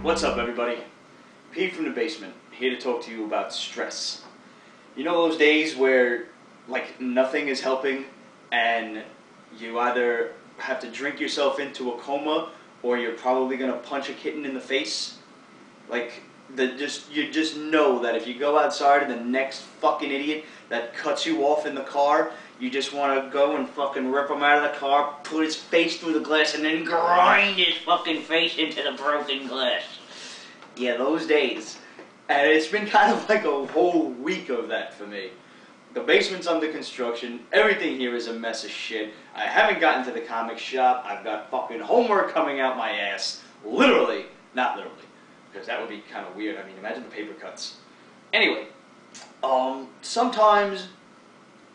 What's up, everybody? Pete from the basement, here to talk to you about stress. You know those days where, like, nothing is helping and you either have to drink yourself into a coma or you're probably gonna punch a kitten in the face? Like, you just know that if you go outside and the next fucking idiot that cuts you off in the car, you just want to go and fucking rip him out of the car, put his face through the glass, and then grind his fucking face into the broken glass. Yeah, those days. And it's been kind of like a whole week of that for me. The basement's under construction. Everything here is a mess of shit. I haven't gotten to the comic shop. I've got fucking homework coming out my ass. Literally. Not literally. Because that would be kind of weird. I mean, imagine the paper cuts. Anyway. Sometimes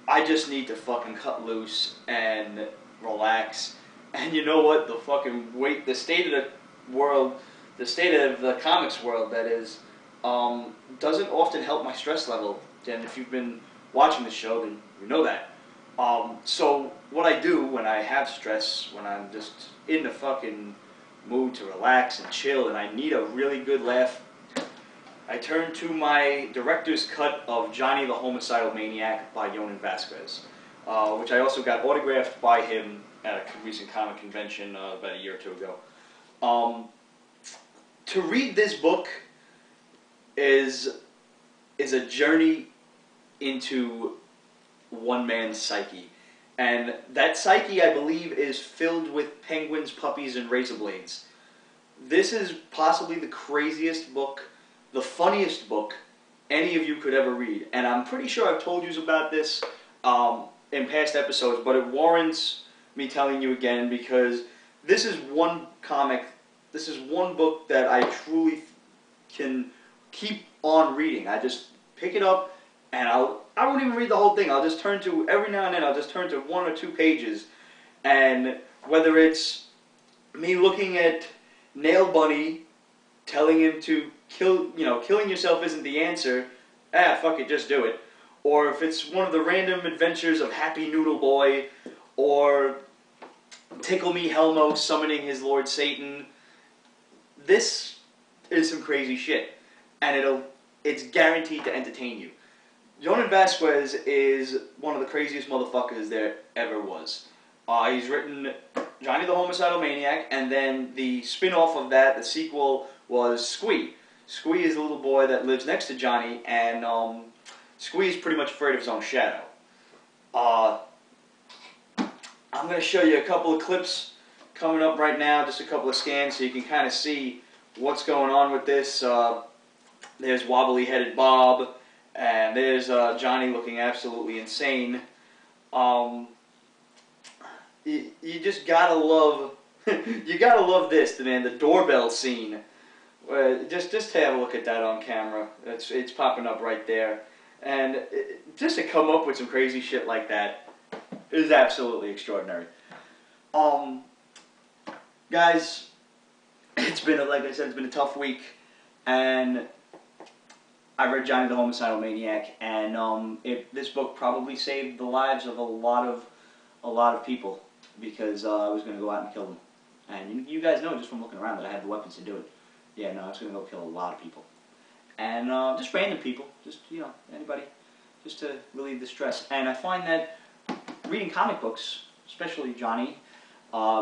I just need to fucking cut loose and relax. And you know what? The state of the world, the state of the comics world, that is, doesn't often help my stress level. And if you've been watching the show, then you know that. So what I do when I have stress, when I'm just in the fucking mood to relax and chill and I need a really good laugh, I turn to my director's cut of Johnny the Homicidal Maniac by Jhonen Vasquez, which I also got autographed by him at a recent comic convention about a year or two ago. To read this book is a journey into one man's psyche. And that psyche, I believe, is filled with penguins, puppies, and razor blades. This is possibly the craziest book, the funniest book any of you could ever read. And I'm pretty sure I've told you about this in past episodes, but it warrants me telling you again because this is one comic, this is one book that I truly can keep on reading. I just pick it up and I won't even read the whole thing. I'll just turn to, every now and then, I'll just turn to one or two pages. And whether it's me looking at Nail Bunny telling him to killing yourself isn't the answer, fuck it, just do it. Or if it's one of the random adventures of Happy Noodle Boy, or Tickle Me Elmo summoning his Lord Satan, this is some crazy shit. And it's guaranteed to entertain you. Jhonen Vasquez is one of the craziest motherfuckers there ever was. He's written Johnny the Homicidal Maniac, and then the spin-off of that, the sequel, was Squee. Squee is a little boy that lives next to Johnny, and Squee is pretty much afraid of his own shadow. I'm going to show you a couple of clips coming up right now, just a couple of scans, so you can kind of see what's going on with this. There's Wobbly-Headed Bob, and there's Johnny looking absolutely insane. You just gotta love, you gotta love this, man. The doorbell scene. Just have a look at that on camera. It's popping up right there, and just to come up with some crazy shit like that is absolutely extraordinary. Guys, it's been like I said, it's been a tough week, and I read Johnny the Homicidal Maniac, and this book probably saved the lives of a lot of people, because I was going to go out and kill them. And you guys know just from looking around that I had the weapons to do it. Yeah, no, I was going to go kill a lot of people. And just random people, just, anybody, just to relieve the stress. And I find that reading comic books, especially Johnny,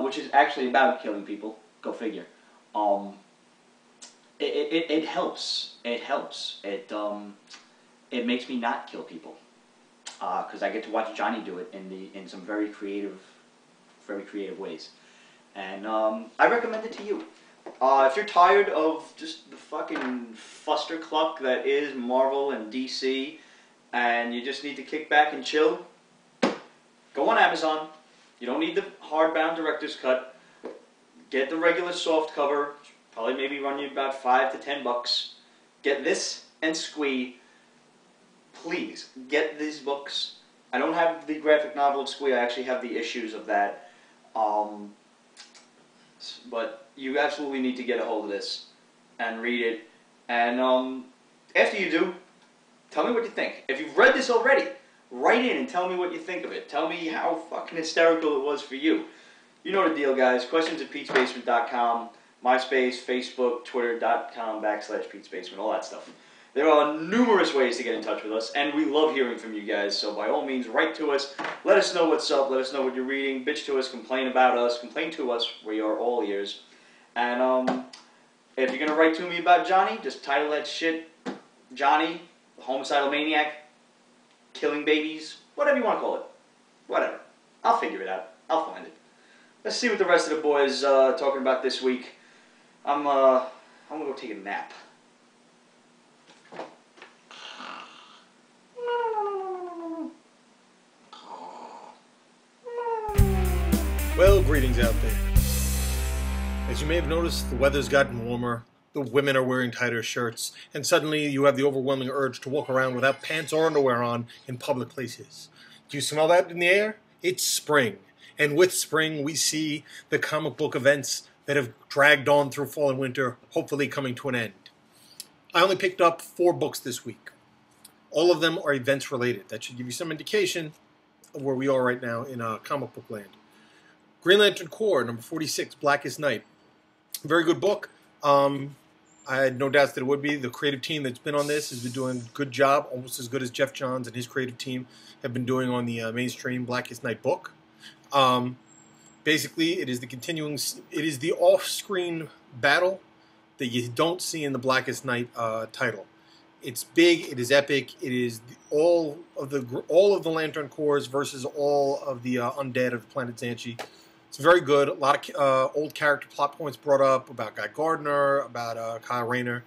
which is actually about killing people, go figure, it helps. It helps. It makes me not kill people, because I get to watch Johnny do it in some very creative ways, and I recommend it to you. If you're tired of just the fucking fustercluck that is Marvel and DC, and you just need to kick back and chill, go on Amazon. You don't need the hardbound director's cut. Get the regular soft cover. Probably maybe run you about $5 to $10. Get this and Squee. Please, get these books. I don't have the graphic novel of Squee. I actually have the issues of that. But you absolutely need to get a hold of this and read it. And after you do, tell me what you think. If you've read this already, write in and tell me what you think of it. Tell me how fucking hysterical it was for you. You know the deal, guys. Questions@PetesBasement.com. MySpace, Facebook, Twitter.com/PeteSpaceman, all that stuff. There are numerous ways to get in touch with us, and we love hearing from you guys, so by all means, write to us, let us know what's up, let us know what you're reading, bitch to us, complain about us, complain to us, we are all ears. And if you're going to write to me about Johnny, just title that shit Johnny, the homicidal maniac, killing babies, whatever you want to call it. Whatever. I'll figure it out. I'll find it. Let's see what the rest of the boys talking about this week. I'm going to go take a nap. Well, greetings out there. As you may have noticed, the weather's gotten warmer, the women are wearing tighter shirts, and suddenly you have the overwhelming urge to walk around without pants or underwear on in public places. Do you smell that in the air? It's spring. And with spring, we see the comic book events that have dragged on through fall and winter, hopefully coming to an end. I only picked up 4 books this week. All of them are events related. That should give you some indication of where we are right now in comic book land. Green Lantern Corps, number 46, Blackest Night. Very good book. I had no doubts that it would be. The creative team that's been on this has been doing a good job, almost as good as Jeff Johns and his creative team have been doing on the mainstream Blackest Night book. Basically, it is the off-screen battle that you don't see in the Blackest Night title. It's big. It is epic. It is all of the Lantern Corps versus all of the undead of the planet Xanshi. It's very good. A lot of old character plot points brought up about Guy Gardner, about Kyle Rayner.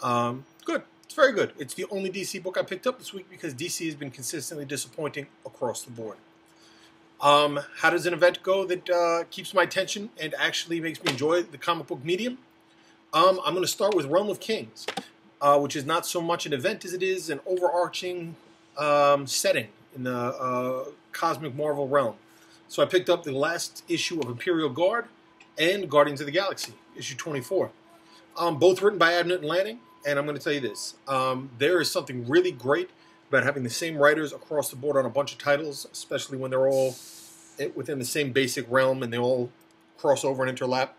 Good. It's very good. It's the only DC book I picked up this week because DC has been consistently disappointing across the board. How does an event go that keeps my attention and actually makes me enjoy the comic book medium? I'm going to start with Realm of Kings, which is not so much an event as it is an overarching setting in the cosmic Marvel realm. So I picked up the last issue of Imperial Guard and Guardians of the Galaxy, issue 24. Both written by Abnett and Lanning, and I'm going to tell you this. There is something really great about having the same writers across the board on a bunch of titles, especially when they're all within the same basic realm and they all cross over and interlap.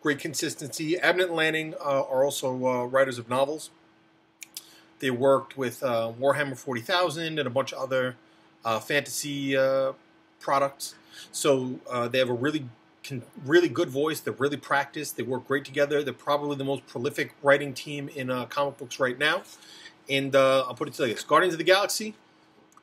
Great consistency. Abnett and Lanning are also writers of novels. They worked with Warhammer 40,000 and a bunch of other fantasy products. So they have a really good voice. They're really practiced. They work great together. They're probably the most prolific writing team in comic books right now. And I'll put it to you this. Guardians of the Galaxy,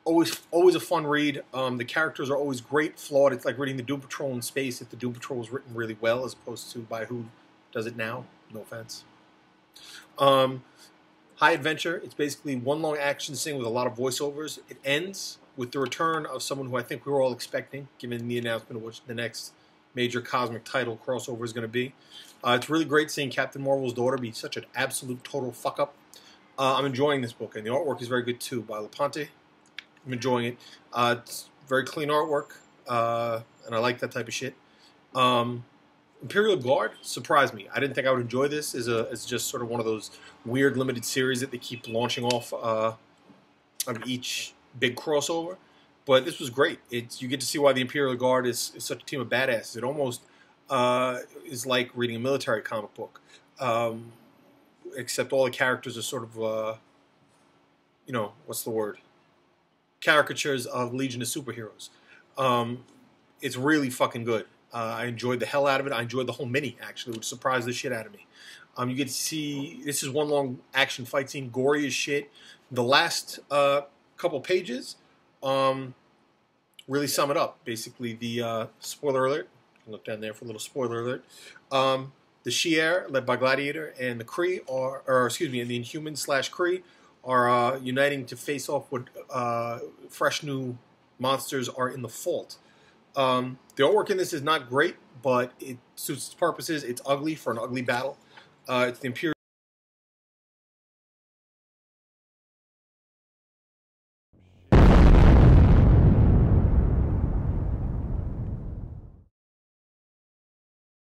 always a fun read. The characters are always great, flawed. It's like reading the Doom Patrol in space if the Doom Patrol was written really well as opposed to by who does it now. No offense. High Adventure, it's basically one long action scene with a lot of voiceovers. It ends with the return of someone who I think we were all expecting, given the announcement of which the next major cosmic title crossover is going to be. It's really great seeing Captain Marvel's daughter be such an absolute total fuck-up. I'm enjoying this book, and the artwork is very good too, by LaPonte. I'm enjoying it. It's very clean artwork, and I like that type of shit. Imperial Guard surprised me. I didn't think I would enjoy this as just sort of one of those weird limited series that they keep launching off of each big crossover, but this was great. You get to see why the Imperial Guard is such a team of badasses. It almost is like reading a military comic book, except all the characters are sort of, what's the word? Caricatures of Legion of Superheroes. It's really fucking good. I enjoyed the hell out of it. I enjoyed the whole mini, actually, which surprised the shit out of me. You get to see, this is one long action fight scene, gory as shit. The last couple pages really sum it up. Basically, the spoiler alert. You can look down there for a little spoiler alert. The Shi'ar, led by Gladiator, and the Kree and the Inhumans/Kree are uniting to face off what fresh new monsters are in the Fault. The artwork in this is not great, but it suits its purposes. It's ugly for an ugly battle. It's the Imperial